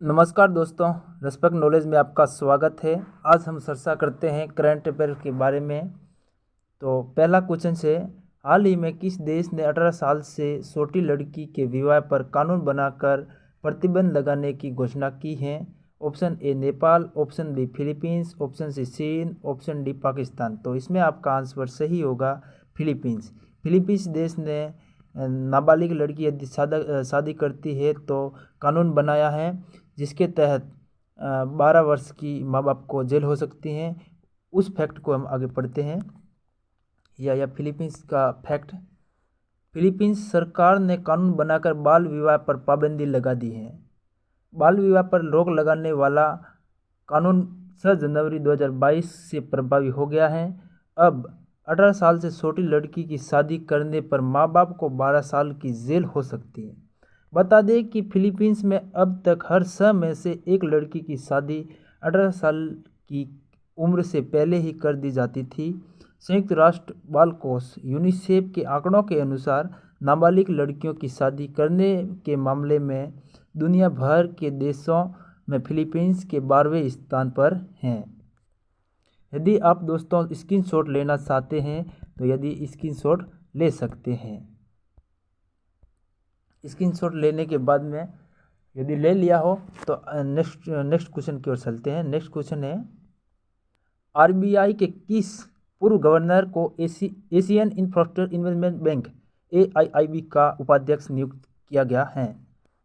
नमस्कार दोस्तों, respect knowledge में आपका स्वागत है। आज हम चर्चा करते हैं करंट अफेयर के बारे में। तो पहला क्वेश्चन है, हाल ही में किस देश ने 18 साल से छोटी लड़की के विवाह पर कानून बनाकर प्रतिबंध लगाने की घोषणा की है? Option A Nepal, option B Philippines, option C चीन, ऑप्शन डी पाकिस्तान। तो इसमें आपका आंसर सही होगा फिलीपींस। फिलीपींस देश ने नाबालिग लड़की यदि शादी करती है तो कानून बनाया है, जिसके तहत 12 वर्ष की माँ बाप को जेल हो सकती हैं। उस फैक्ट को हम आगे पढ़ते हैं। या फिलीपींस का फैक्ट, फिलीपींस सरकार ने कानून बनाकर बाल विवाह पर पाबंदी लगा दी है। बाल विवाह पर रोक लगाने वाला कानून 6 जनवरी 2022 से प्रभावी हो गया है। अब 18 साल से छोटी लड़की की शादी करने पर माँ बाप को 12 साल की जेल हो सकती है। बता दें कि फिलीपींस में अब तक हर 6 में से एक लड़की की शादी 18 साल की उम्र से पहले ही कर दी जाती थी। संयुक्त राष्ट्र बाल कोष यूनिसेफ के आंकड़ों के अनुसार नाबालिग लड़कियों की शादी करने के मामले में दुनिया भर के देशों में फिलीपींस के 12वें स्थान पर हैं। यदि आप दोस्तों स्क्रीनशॉट लेना चाहते हैं तो यदि स्क्रीनशॉट ले सकते हैं। स्क्रीनशॉट लेने के बाद में यदि ले लिया हो तो नेक्स्ट क्वेश्चन की ओर चलते हैं। नेक्स्ट क्वेश्चन है, आरबीआई के किस पूर्व गवर्नर को Asian infrastructure investment bank AIIB का उपाध्यक्ष नियुक्त किया गया है?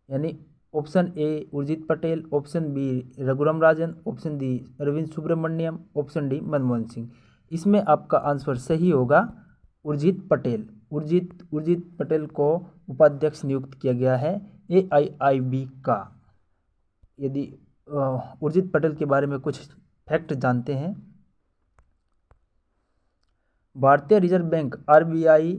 यानी option A Urjit Patel, option B Raghuram Rajan, option D Arvind Subramanian, option D Manmohan Singh. इसमें आपका आंसर सही होगा उर्जित पटेल। उर्जित पटेल को उपाध्यक्ष नियुक्त किया गया है एआईआईबी का। यदि उर्जित पटेल के बारे में कुछ फैक्ट जानते हैं। भारतीय रिजर्व बैंक आरबीआई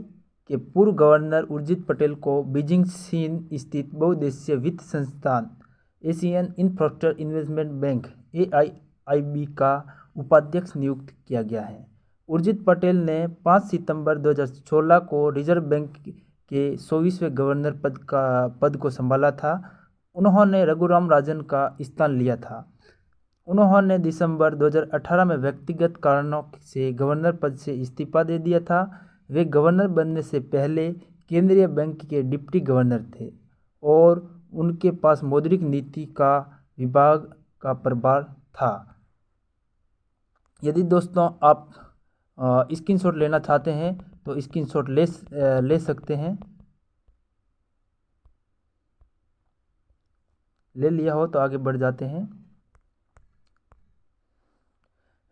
के पूर्व गवर्नर उर्जित पटेल को बीजिंग चीन स्थित बहुउद्देशीय वित्त संस्थान Asian infrastructure investment bank AIIB का उपाध्यक्ष नियुक्त किया गया है। उर्जित पटेल ने 5 सितंबर 2016 को रिजर्व बैंक के 24वें गवर्नर पद को संभाला था। उन्होंने रघुराम राजन का स्थान लिया था। उन्होंने दिसंबर 2018 में व्यक्तिगत कारणों से गवर्नर पद से इस्तीफा दे दिया था। वे गवर्नर बनने से पहले केंद्रीय बैंक के डिप्टी गवर्नर थे और उनके पास मौद्रिक नीति का विभाग का प्रभार था। यदि दोस्तों आप स्क्रीनशॉट लेना चाहते हैं तो स्क्रीनशॉट ले सकते हैं। ले लिया हो तो आगे बढ़ जाते हैं।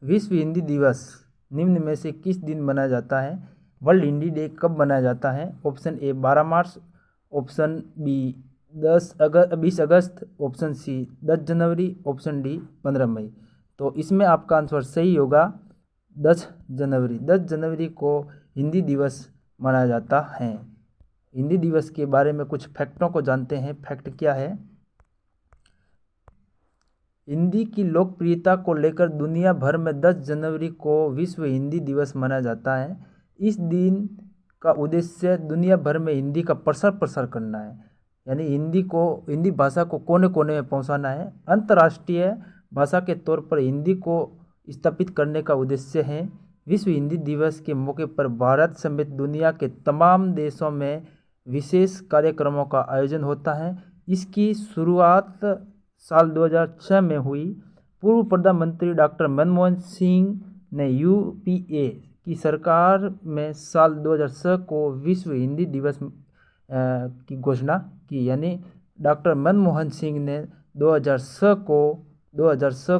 विश्व हिंदी दिवस निम्न में से किस दिन मनाया जाता है? वर्ल्ड हिंदी डे कब मनाया जाता है? Option A 12 March, option B 20 अगस्त, ऑप्शन सी 10 जनवरी, ऑप्शन डी 15 मई। तो इसमें आपका आंसर सही होगा 10 जनवरी। 10 जनवरी को हिंदी दिवस मनाया जाता है। हिंदी दिवस के बारे में कुछ फैक्टों को जानते हैं। फैक्ट क्या है? हिंदी की लोकप्रियता को लेकर दुनिया भर में 10 जनवरी को विश्व हिंदी दिवस मनाया जाता है। इस दिन का उद्देश्य दुनिया भर में हिंदी का प्रसार करना है, यानी हिंदी भाषा को कोने कोने में पहुंचाना है। अंतर्राष्ट्रीय भाषा के तौर पर हिंदी को स्थापित करने का उद्देश्य है। विश्व हिंदी दिवस के मौके पर भारत समेत दुनिया के तमाम देशों में विशेष कार्यक्रमों का आयोजन होता है। इसकी शुरुआत साल 2006 में हुई। पूर्व प्रधानमंत्री डॉक्टर मनमोहन सिंह ने यूपीए की सरकार में साल 2006 को विश्व हिंदी दिवस की घोषणा की। यानी डॉक्टर मनमोहन सिंह ने 2006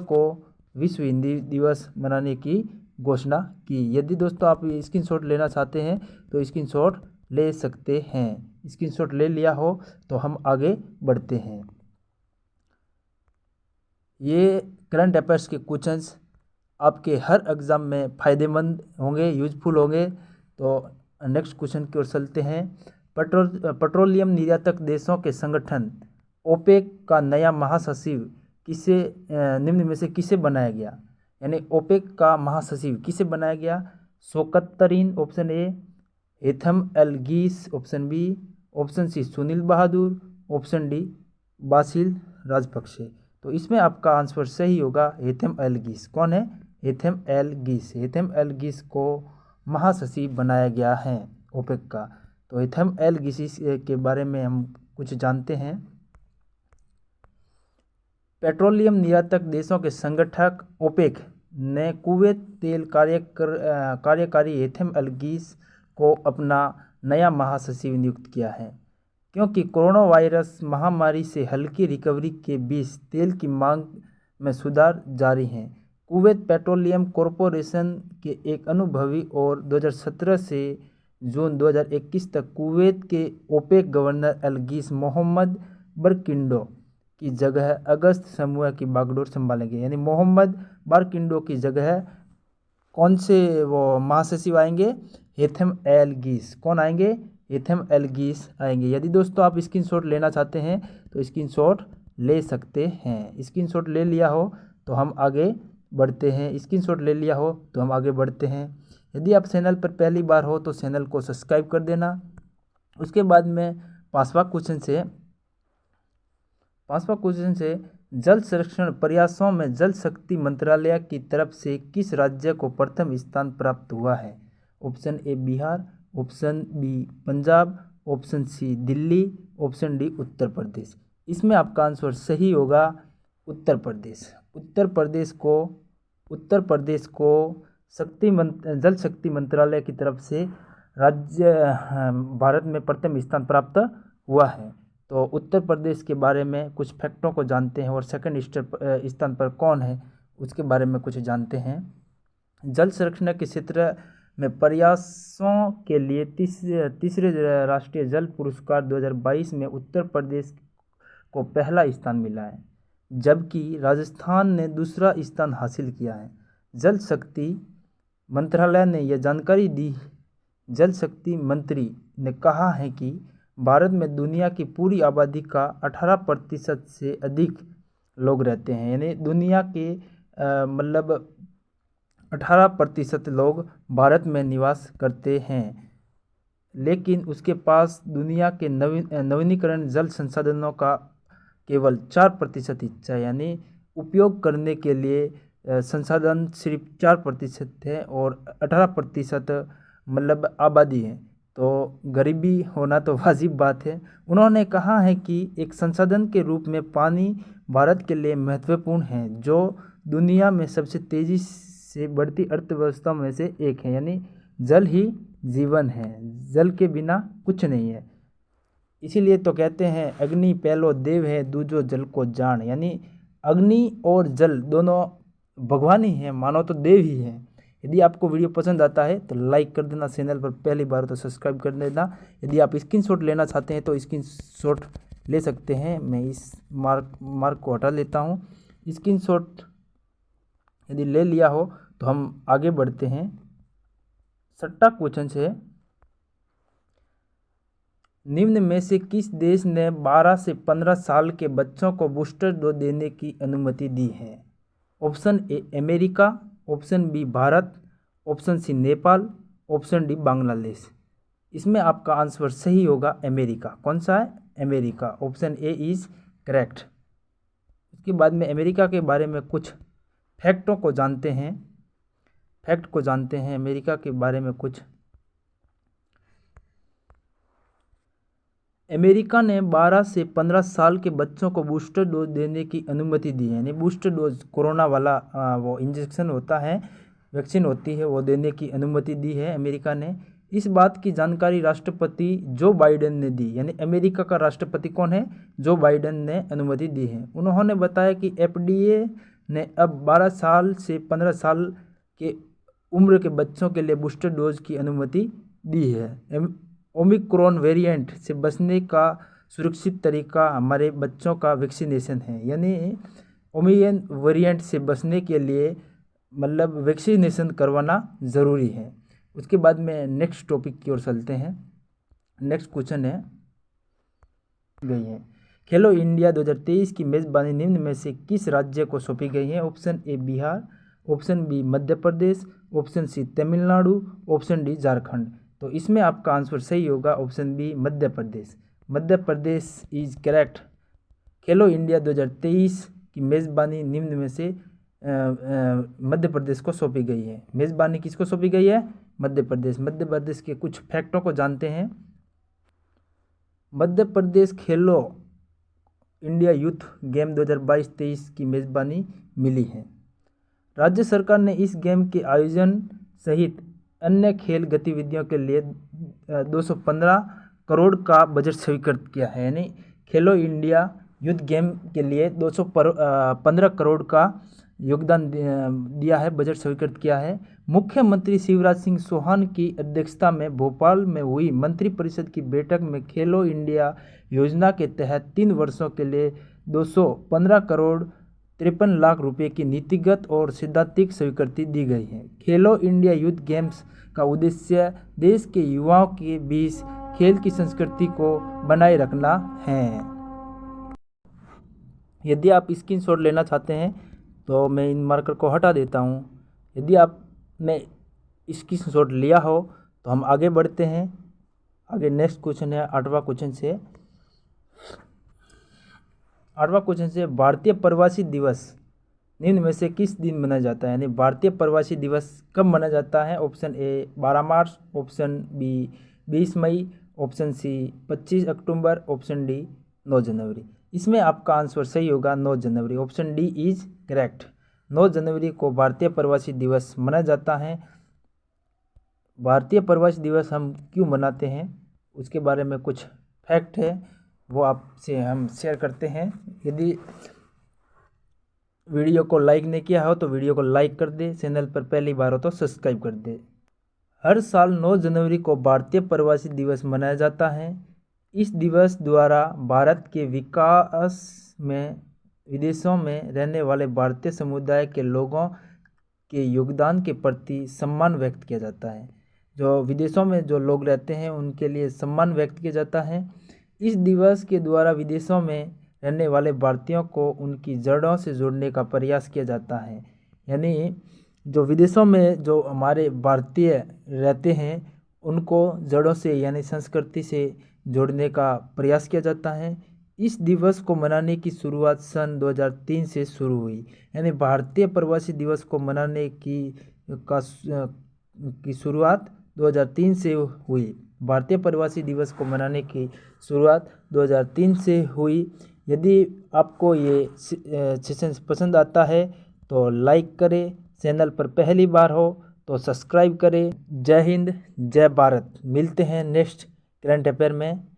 को विश्व हिंदी दिवस मनाने की घोषणा की। यदि दोस्तों आप स्क्रीनशॉट लेना चाहते हैं तो स्क्रीनशॉट ले सकते हैं। स्क्रीनशॉट ले लिया हो तो हम आगे बढ़ते हैं। ये करंट अफेयर्स के क्वेश्चंस आपके हर एग्ज़ाम में फ़ायदेमंद होंगे, यूजफुल होंगे। तो नेक्स्ट क्वेश्चन की ओर चलते हैं। पेट्रोलियम निर्यातक देशों के संगठन ओपेक का नया महासचिव निम्न में से किसे बनाया गया? यानी ओपेक का महासचिव किसे बनाया गया? Shaukat Tarin, option A, Haitham El Ghais, option B, option C Sunil Bahadur, option D Basil Rajapaksa. तो इसमें आपका आंसर सही होगा हेथम एल्गिस। कौन है? हेथम एल्गिस। हेथम एल्गिस को महासचिव बनाया गया है ओपेक का। तो हेथम एल्गिस के बारे में हम कुछ जानते हैं। पेट्रोलियम निर्यातक देशों के संगठक ओपेक ने कुवैत तेल कार्यकारी हेथम एल्गिस को अपना नया महासचिव नियुक्त किया है। क्योंकि कोरोना वायरस महामारी से हल्की रिकवरी के बीच तेल की मांग में सुधार जारी है। कुवैत पेट्रोलियम कॉरपोरेशन के एक अनुभवी और 2017 से जून 2021 तक कुवैत के ओपेक गवर्नर एल्गिस मोहम्मद बरकिंडो की जगह अगस्त समूह की बागडोर संभालेंगे। यानी मोहम्मद बरकिंडो की जगह कौन से वो महासचिव आएंगे? हेथम एल्गिस। कौन आएंगे? हेथम एल्गिस आएंगे। यदि दोस्तों आप स्क्रीनशॉट लेना चाहते हैं तो स्क्रीनशॉट ले सकते हैं। स्क्रीनशॉट ले लिया हो तो हम आगे बढ़ते हैं। स्क्रीनशॉट ले लिया हो तो हम आगे बढ़ते हैं। यदि आप चैनल पर पहली बार हो तो चैनल को सब्सक्राइब कर देना। उसके बाद में पांचवा क्वेश्चन से जल संरक्षण प्रयासों में जल शक्ति मंत्रालय की तरफ से किस राज्य को प्रथम स्थान प्राप्त हुआ है? Option A Bihar, option B Punjab, option C Delhi, option D Uttar Pradesh. इसमें आपका आंसर सही होगा उत्तर प्रदेश। उत्तर प्रदेश को जल शक्ति मंत्रालय की तरफ से राज्य भारत में प्रथम स्थान प्राप्त हुआ है। तो उत्तर प्रदेश के बारे में कुछ फैक्टों को जानते हैं और सेकंड स्थान पर कौन है उसके बारे में कुछ जानते हैं। जल संरक्षण के क्षेत्र में प्रयासों के लिए तीसरे राष्ट्रीय जल पुरस्कार 2022 में उत्तर प्रदेश को पहला स्थान मिला है, जबकि राजस्थान ने दूसरा स्थान हासिल किया है। जल शक्ति मंत्रालय ने यह जानकारी दी। जल शक्ति मंत्री ने कहा है कि भारत में दुनिया की पूरी आबादी का 18% से अधिक लोग रहते हैं। यानी दुनिया के 18% लोग भारत में निवास करते हैं, लेकिन उसके पास दुनिया के नवीनीकरण जल संसाधनों का केवल 4% हिस्सा है। यानी उपयोग करने के लिए संसाधन सिर्फ 4% है और 18% आबादी है। तो गरीबी होना तो वाजिब बात है। उन्होंने कहा है कि एक संसाधन के रूप में पानी भारत के लिए महत्वपूर्ण है, जो दुनिया में सबसे तेज़ी से बढ़ती अर्थव्यवस्था में से एक है। यानी जल ही जीवन है, जल के बिना कुछ नहीं है। इसीलिए तो कहते हैं अग्नि पहलो देव है, दूजो जल को जान। यानी अग्नि और जल दोनों भगवान ही हैं, मानो तो देव ही हैं। यदि आपको वीडियो पसंद आता है तो लाइक कर देना, चैनल पर पहली बार तो सब्सक्राइब कर देना। यदि आप स्क्रीनशॉट लेना चाहते हैं तो स्क्रीनशॉट ले सकते हैं। मैं इस मार्क को हटा लेता हूँ। स्क्रीनशॉट यदि ले लिया हो तो हम आगे बढ़ते हैं। 6वां क्वेश्चन है, निम्न में से किस देश ने 12 से 15 साल के बच्चों को बूस्टर डोज देने की अनुमति दी है? Option A America, option B Bharat, option C Nepal, option D Bangladesh. इसमें आपका आंसर सही होगा अमेरिका। कौन सा है? America. Option A is correct. उसके बाद में अमेरिका के बारे में कुछ फैक्टों को जानते हैं। अमेरिका के बारे में कुछ। अमेरिका ने 12 से 15 साल के बच्चों को बूस्टर डोज देने की अनुमति दी है। यानी बूस्टर डोज कोरोना वाला वो इंजेक्शन होता है, वैक्सीन होती है, वो देने की अनुमति दी है अमेरिका ने। इस बात की जानकारी राष्ट्रपति जो बाइडेन ने दी। यानी अमेरिका का राष्ट्रपति कौन है? जो बाइडेन ने अनुमति दी है। उन्होंने बताया कि FDA ने अब 12 साल से 15 साल के उम्र के बच्चों के लिए बूस्टर डोज की अनुमति दी है। ओमिक्रॉन वेरिएंट से बचने का सुरक्षित तरीका हमारे बच्चों का वैक्सीनेशन है। यानी ओमिक्रॉन वेरिएंट से बचने के लिए वैक्सीनेशन करवाना ज़रूरी है। उसके बाद में नेक्स्ट टॉपिक की ओर चलते हैं। नेक्स्ट क्वेश्चन है खेलो इंडिया 2023 की मेज़बानी निम्न में से किस राज्य को सौंपी गई है? Option A Bihar, option B Madhya Pradesh, option C Tamil Nadu, option D Jharkhand. तो इसमें आपका आंसर सही होगा option B Madhya Pradesh. Madhya Pradesh is correct. Khelo India 2023 की मेज़बानी निम्न में से मध्य प्रदेश को सौंपी गई है। मेज़बानी किसको सौंपी गई है? मध्य प्रदेश। मध्य प्रदेश के कुछ फैक्टों को जानते हैं। मध्य प्रदेश खेलो इंडिया यूथ गेम 2022-23 की मेज़बानी मिली है। राज्य सरकार ने इस गेम के आयोजन सहित अन्य खेल गतिविधियों के लिए 215 करोड़ का बजट स्वीकृत किया है। यानी खेलो इंडिया यूथ गेम के लिए 215 करोड़ का योगदान दिया है, बजट स्वीकृत किया है। मुख्यमंत्री शिवराज सिंह चौहान की अध्यक्षता में भोपाल में हुई मंत्रिपरिषद की बैठक में खेलो इंडिया योजना के तहत 3 वर्षों के लिए 215 करोड़ 53 लाख रुपए की नीतिगत और सैद्धांतिक स्वीकृति दी गई है। खेलो इंडिया यूथ गेम्स का उद्देश्य देश के युवाओं के बीच खेल की संस्कृति को बनाए रखना है। यदि आप स्क्रीनशॉट लेना चाहते हैं तो मैं इन मार्कर को हटा देता हूं। यदि आपने स्क्रीनशॉट लिया हो तो हम आगे बढ़ते हैं। आगे नेक्स्ट क्वेश्चन है 8वां क्वेश्चन से भारतीय प्रवासी दिवस निम्न में से किस दिन मनाया जाता है? यानी भारतीय प्रवासी दिवस कब मनाया जाता है? Option A 12 March, option B 20 मई, option C 25 October, option D 9 जनवरी। इसमें आपका आंसर सही होगा 9 जनवरी। Option D is correct. 9 जनवरी को भारतीय प्रवासी दिवस मनाया जाता है। भारतीय प्रवासी दिवस हम क्यों मनाते हैं उसके बारे में कुछ फैक्ट है, वो आपसे हम शेयर करते हैं। यदि वीडियो को लाइक नहीं किया हो तो वीडियो को लाइक कर दे, चैनल पर पहली बार हो तो सब्सक्राइब कर दे। हर साल 9 जनवरी को भारतीय प्रवासी दिवस मनाया जाता है। इस दिवस द्वारा भारत के विकास में विदेशों में रहने वाले भारतीय समुदाय के लोगों के योगदान के प्रति सम्मान व्यक्त किया जाता है। जो विदेशों में जो लोग रहते हैं उनके लिए सम्मान व्यक्त किया जाता है। इस दिवस के द्वारा विदेशों में रहने वाले भारतीयों को उनकी जड़ों से जोड़ने का प्रयास किया जाता है। यानी जो विदेशों में जो हमारे भारतीय रहते हैं उनको जड़ों से यानी संस्कृति से जोड़ने का प्रयास किया जाता है। इस दिवस को मनाने की शुरुआत सन 2003 से शुरू हुई। यानी भारतीय प्रवासी दिवस को मनाने की शुरुआत 2003 से हुई। भारतीय प्रवासी दिवस को मनाने की शुरुआत 2003 से हुई। यदि आपको ये सेशन पसंद आता है तो लाइक करें, चैनल पर पहली बार हो तो सब्सक्राइब करें। जय हिंद, जय भारत। मिलते हैं नेक्स्ट करंट अफेयर में।